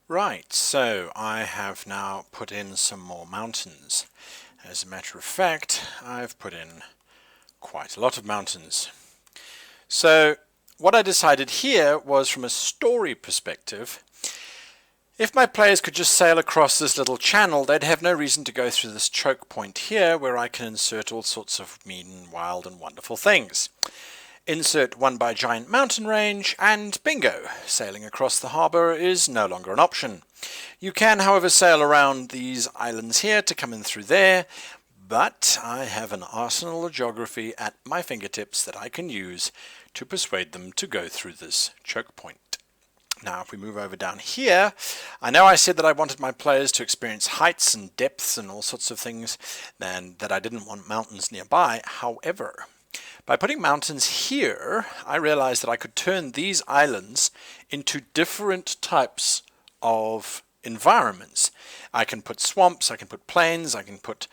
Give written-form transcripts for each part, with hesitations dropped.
Right, so I have now put in some more mountains. As a matter of fact, I've put in quite a lot of mountains. So what I decided here was, from a story perspective, if my players could just sail across this little channel, they'd have no reason to go through this choke point here where I can insert all sorts of mean, wild and wonderful things. Insert one by giant mountain range, and bingo, sailing across the harbour is no longer an option. You can, however, sail around these islands here to come in through there, but I have an arsenal of geography at my fingertips that I can use to persuade them to go through this choke point. Now, if we move over down here, I know I said that I wanted my players to experience heights and depths and all sorts of things, and that I didn't want mountains nearby. However, by putting mountains here, I realized that I could turn these islands into different types of environments. I can put swamps, I can put plains, I can put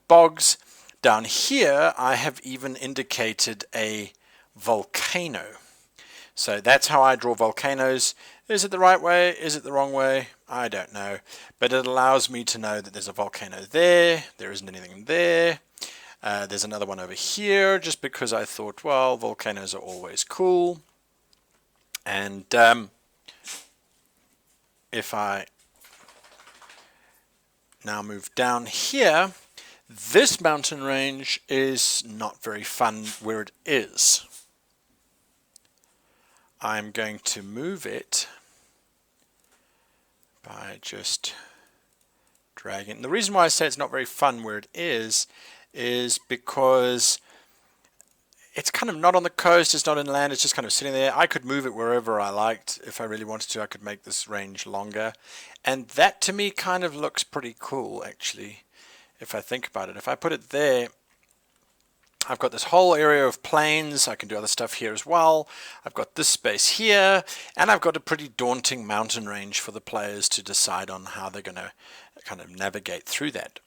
bogs. Down here, I have even indicated a volcano. So that's how I draw volcanoes. Is it the right way? Is it the wrong way? I don't know. But it allows me to know that there's a volcano there. There isn't anything there. There's another one over here, just because I thought, well, volcanoes are always cool. And if I now move down here, this mountain range is not very fun where it is. I'm going to move it by just dragging. The reason why I say it's not very fun where it is because it's kind of not on the coast, it's not inland, it's just kind of sitting there. I could move it wherever I liked. If I really wanted to, I could make this range longer. And that to me kind of looks pretty cool, actually, if I think about it. If I put it there, I've got this whole area of plains. I can do other stuff here as well. I've got this space here, and I've got a pretty daunting mountain range for the players to decide on how they're going to kind of navigate through that.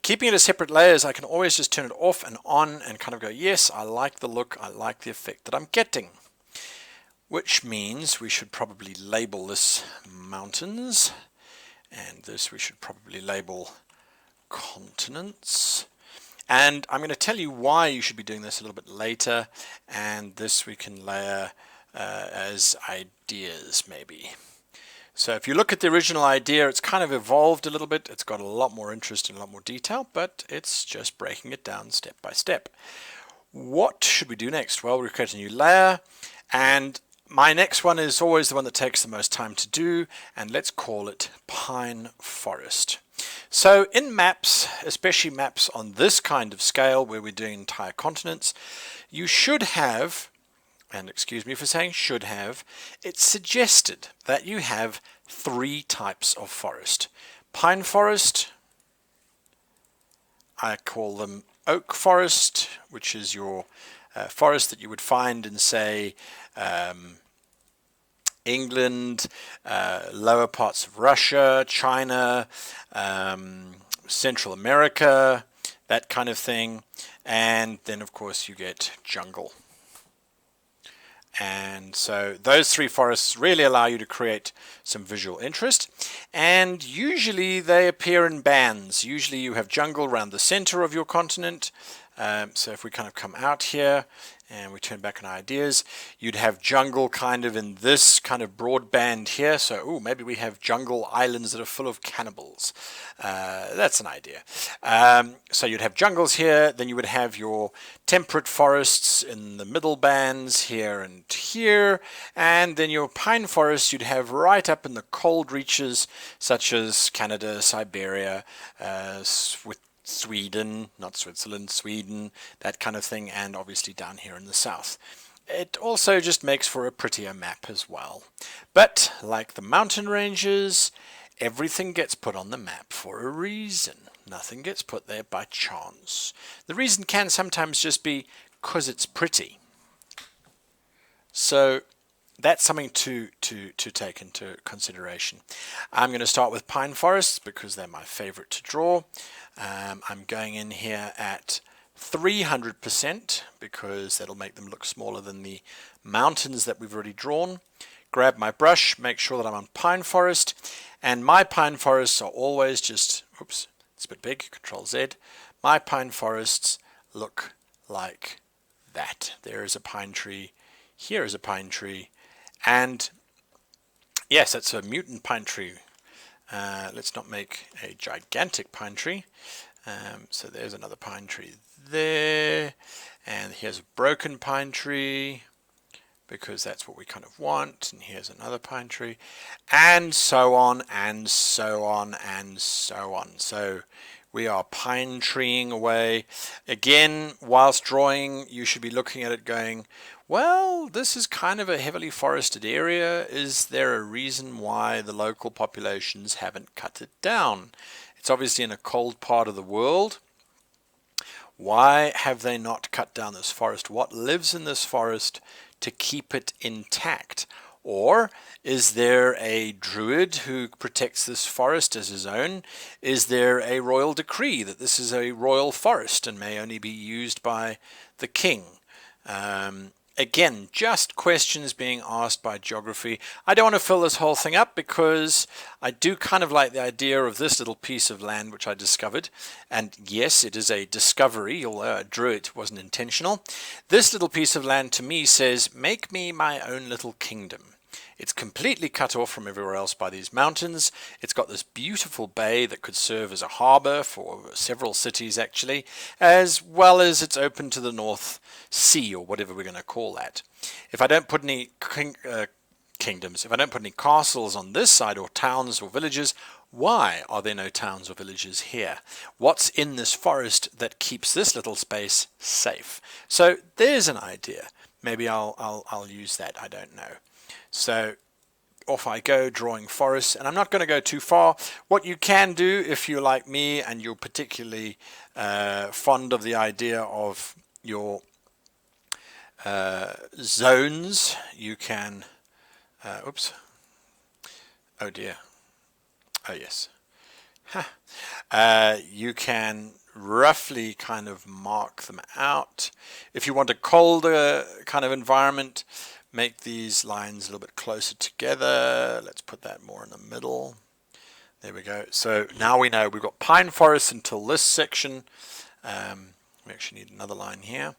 Keeping it as separate layers, I can always just turn it off and on and kind of go, yes, I like the look, I like the effect that I'm getting. Which means we should probably label this mountains, and this we should probably label continents. And I'm going to tell you why you should be doing this a little bit later, and this we can layer as ideas maybe. So if you look at the original idea, it's kind of evolved a little bit. It's got a lot more interest and a lot more detail, but it's just breaking it down step by step. What should we do next? Well, we create a new layer, and my next one is always the one that takes the most time to do, and let's call it Pine Forest. So in maps, especially maps on this kind of scale where we're doing entire continents, you should have, and excuse me for saying should have, it's suggested that you have 3 types of forest. Pine forest, I call them oak forest, which is your forest that you would find in, say, England, lower parts of Russia, China, Central America, that kind of thing. And then, of course, you get jungle. And so those 3 forests really allow you to create some visual interest, and usually they appear in bands. Usually you have jungle around the center of your continent. So if we kind of come out here and we turn back on ideas, you'd have jungle kind of in this kind of broad band here. So maybe we have jungle islands that are full of cannibals. That's an idea. So you'd have jungles here, then you would have your temperate forests in the middle bands here and here, and then your pine forests you'd have right up in the cold reaches such as Canada, Siberia, with Sweden, not Switzerland, Sweden, that kind of thing, and obviously down here in the south. It also just makes for a prettier map as well. But like the mountain ranges, everything gets put on the map for a reason. Nothing gets put there by chance. The reason can sometimes just be because it's pretty. So that's something to take into consideration. I'm going to start with pine forests because they're my favorite to draw. I'm going in here at 300% because that'll make them look smaller than the mountains that we've already drawn. grab my brush, make sure that I'm on pine forest, and my pine forests are always just, oops, it's a bit big, Control Z. My pine forests look like that. There is a pine tree, here is a pine tree, and yes, that's a mutant pine tree. Let's not make a gigantic pine tree. So there's another pine tree there, and here's a broken pine tree, because that's what we kind of want, and here's another pine tree, and so on, and so on, and so on. So we are pine treeing away. Again, whilst drawing, you should be looking at it going, well, this is kind of a heavily forested area. Is there a reason why the local populations haven't cut it down? It's obviously in a cold part of the world. Why have they not cut down this forest? What lives in this forest to keep it intact? Or is there a druid who protects this forest as his own? Is there a royal decree that this is a royal forest and may only be used by the king? Again, just questions being asked by geography. I don't want to fill this whole thing up because I do kind of like the idea of this little piece of land which I discovered. And yes, it is a discovery, although I drew it wasn't intentional. This little piece of land to me says, make me my own little kingdom. It's completely cut off from everywhere else by these mountains. It's got this beautiful bay that could serve as a harbour for several cities actually, as well as it's open to the North Sea, or whatever we're going to call that. If I don't put any kingdoms, if I don't put any castles on this side, or towns or villages, why are there no towns or villages here? What's in this forest that keeps this little space safe? So there's an idea. Maybe I'll use that, I don't know. So off I go drawing forests, and I'm not going to go too far. What you can do, if you're like me and you're particularly fond of the idea of your zones, you can oops, oh dear, oh yes, you can roughly kind of mark them out. If you want a colder kind of environment, make these lines a little bit closer together. Let's put that more in the middle. There we go. So now we know we've got pine forests until this section. We actually need another line here.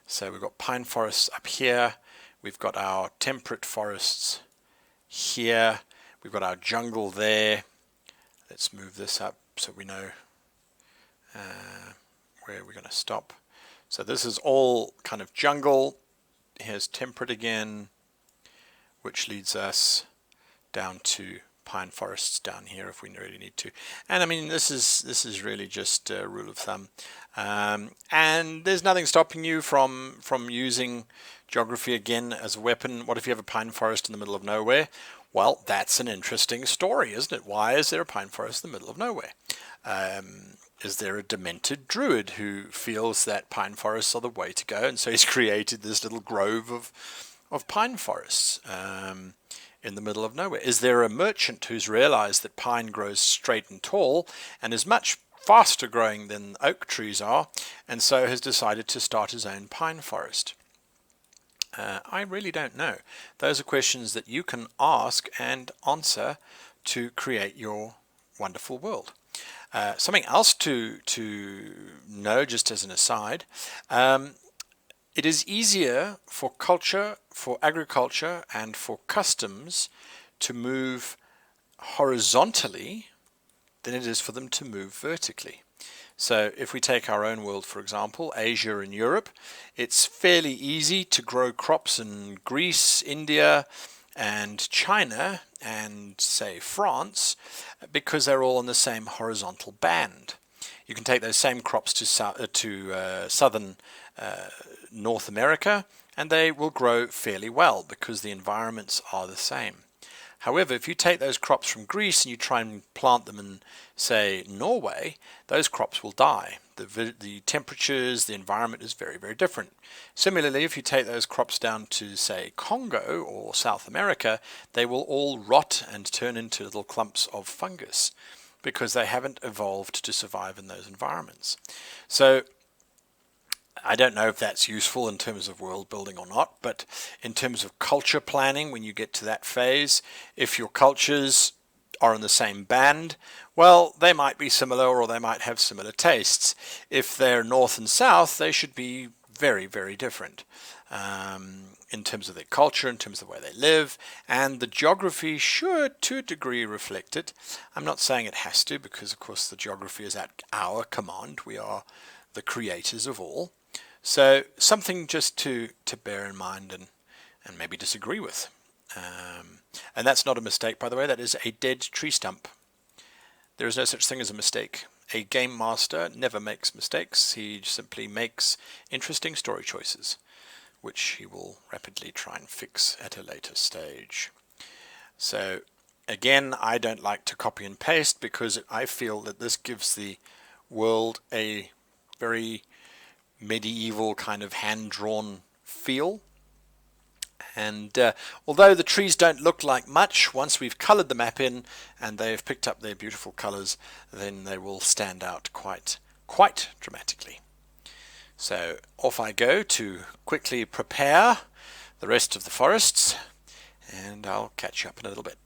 So we've got pine forests up here. We've got our temperate forests here. We've got our jungle there. Let's move this up so we know where we're going to stop. So this is all kind of jungle. Here's temperate again, which leads us down to pine forests down here if we really need to. And I mean, this is really just a rule of thumb. And there's nothing stopping you from using geography again as a weapon. What if you have a pine forest in the middle of nowhere? Well, that's an interesting story, isn't it? Why is there a pine forest in the middle of nowhere? Is there a demented druid who feels that pine forests are the way to go, and so he's created this little grove of pine forests in the middle of nowhere? Is there a merchant who's realized that pine grows straight and tall and is much faster growing than oak trees are, and so has decided to start his own pine forest? I really don't know. Those are questions that you can ask and answer to create your wonderful world. Something else to know, just as an aside, it is easier for culture, for agriculture, and for customs to move horizontally than it is for them to move vertically. So if we take our own world, for example, Asia and Europe, it's fairly easy to grow crops in Greece, India, and China, and say France, because they're all in the same horizontal band. You can take those same crops to southern North America, and they will grow fairly well because the environments are the same. However, if you take those crops from Greece and you try and plant them in, say, Norway, those crops will die. The temperatures, the environment is very, very different. Similarly, if you take those crops down to, say, Congo or South America, they will all rot and turn into little clumps of fungus because they haven't evolved to survive in those environments. So I don't know if that's useful in terms of world building or not, but in terms of culture planning, when you get to that phase, if your cultures are in the same band, well, they might be similar or they might have similar tastes. If they're north and south, they should be very, very different in terms of their culture, in terms of where they live, and the geography should, to a degree, reflect it. I'm not saying it has to, because, of course, the geography is at our command. We are the creators of all. So something just to bear in mind and maybe disagree with. And that's not a mistake, by the way. That is a dead tree stump. There is no such thing as a mistake. A game master never makes mistakes. He simply makes interesting story choices, which he will rapidly try and fix at a later stage. So again, I don't like to copy and paste because I feel that this gives the world a very medieval kind of hand-drawn feel. And although the trees don't look like much, once we've coloured the map in and they've picked up their beautiful colours, then they will stand out quite dramatically. So off I go to quickly prepare the rest of the forests, and I'll catch you up in a little bit.